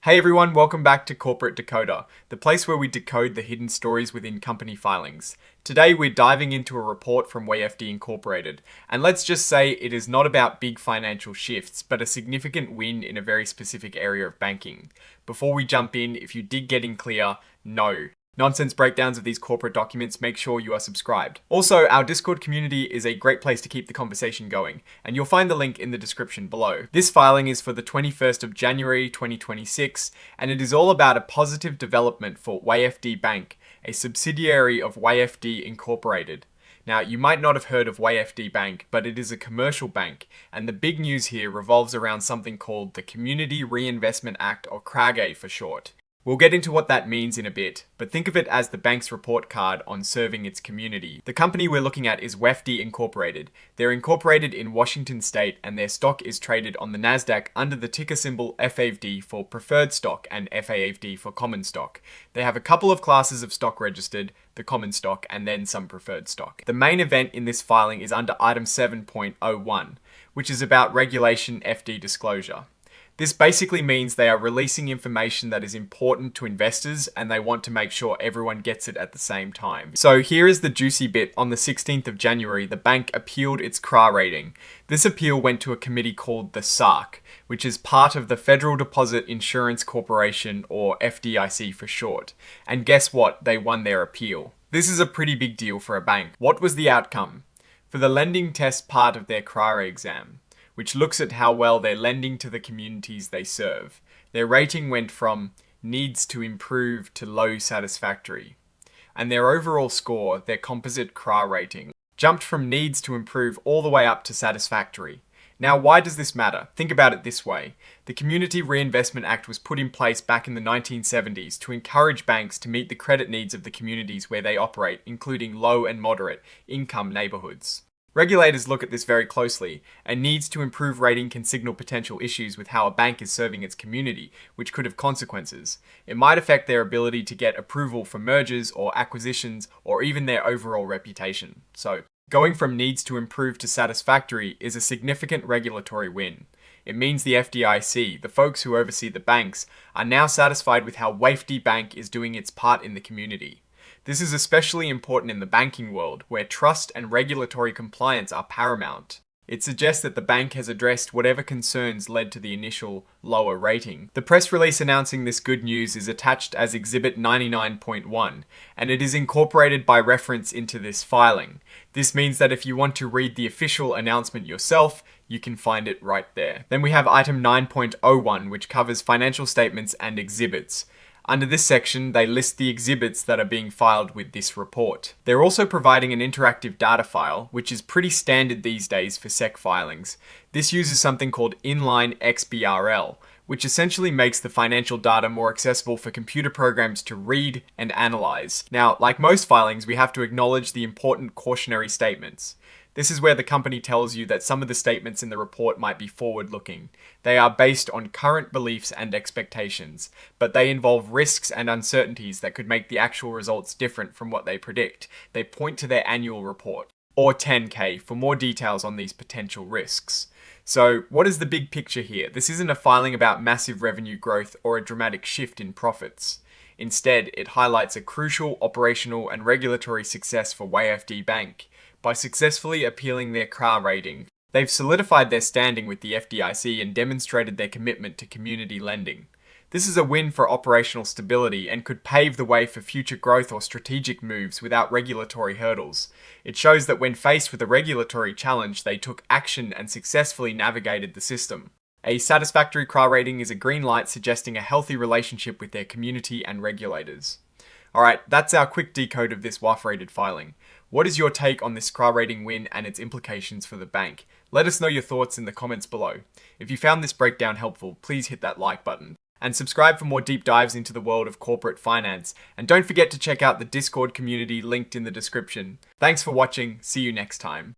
Hey everyone, welcome back to Corporate Decoder, the place where we decode the hidden stories within company filings. Today we're diving into a report from WAFD Incorporated, and let's just say it is not about big financial shifts, but a significant win in a very specific area of banking. Before we jump in, if you did get in clear, no. Nonsense breakdowns of these corporate documents, make sure you are subscribed. Also, our Discord community is a great place to keep the conversation going, and you'll find the link in the description below. This filing is for the 21st of January 2026, and it is all about a positive development for WAFD Bank, a subsidiary of WAFD Incorporated. Now, you might not have heard of WAFD Bank, but it is a commercial bank, and the big news here revolves around something called the Community Reinvestment Act, or CRA for short. We'll get into what that means in a bit, but think of it as the bank's report card on serving its community. The company we're looking at is WAFD Incorporated. They're incorporated in Washington State, and their stock is traded on the NASDAQ under the ticker symbol FAFD for preferred stock and FAFD for common stock. They have a couple of classes of stock registered, the common stock and then some preferred stock. The main event in this filing is under item 7.01, which is about Regulation FD disclosure. This basically means they are releasing information that is important to investors and they want to make sure everyone gets it at the same time. So here is the juicy bit. On the 16th of January, the bank appealed its CRA rating. This appeal went to a committee called the SARC, which is part of the Federal Deposit Insurance Corporation, or FDIC for short. And guess what? They won their appeal. This is a pretty big deal for a bank. What was the outcome? For the lending test part of their CRA exam, which looks at how well they're lending to the communities they serve, their rating went from needs to improve to low satisfactory. And their overall score, their composite CRA rating, jumped from needs to improve all the way up to satisfactory. Now, why does this matter? Think about it this way. The Community Reinvestment Act was put in place back in the 1970s to encourage banks to meet the credit needs of the communities where they operate, including low and moderate income neighborhoods. Regulators look at this very closely, and needs to improve rating can signal potential issues with how a bank is serving its community, which could have consequences. It might affect their ability to get approval for mergers or acquisitions, or even their overall reputation. So, going from needs to improve to satisfactory is a significant regulatory win. It means the FDIC, the folks who oversee the banks, are now satisfied with how WAFD Bank is doing its part in the community. This is especially important in the banking world, where trust and regulatory compliance are paramount. It suggests that the bank has addressed whatever concerns led to the initial lower rating. The press release announcing this good news is attached as Exhibit 99.1, and it is incorporated by reference into this filing. This means that if you want to read the official announcement yourself, you can find it right there. Then we have item 9.01, which covers financial statements and exhibits. Under this section, they list the exhibits that are being filed with this report. They're also providing an interactive data file, which is pretty standard these days for SEC filings. This uses something called inline XBRL, which essentially makes the financial data more accessible for computer programs to read and analyze. Now, like most filings, we have to acknowledge the important cautionary statements. This is where the company tells you that some of the statements in the report might be forward-looking. They are based on current beliefs and expectations, but they involve risks and uncertainties that could make the actual results different from what they predict. They point to their annual report, or 10K, for more details on these potential risks. So, what is the big picture here? This isn't a filing about massive revenue growth or a dramatic shift in profits. Instead, it highlights a crucial operational and regulatory success for WAFD Bank. By successfully appealing their CRA rating, they've solidified their standing with the FDIC and demonstrated their commitment to community lending. This is a win for operational stability and could pave the way for future growth or strategic moves without regulatory hurdles. It shows that when faced with a regulatory challenge, they took action and successfully navigated the system. A satisfactory CRA rating is a green light suggesting a healthy relationship with their community and regulators. Alright, that's our quick decode of this WAF-rated filing. What is your take on this CRA rating win and its implications for the bank? Let us know your thoughts in the comments below. If you found this breakdown helpful, please hit that like button. And subscribe for more deep dives into the world of corporate finance. And don't forget to check out the Discord community linked in the description. Thanks for watching, see you next time.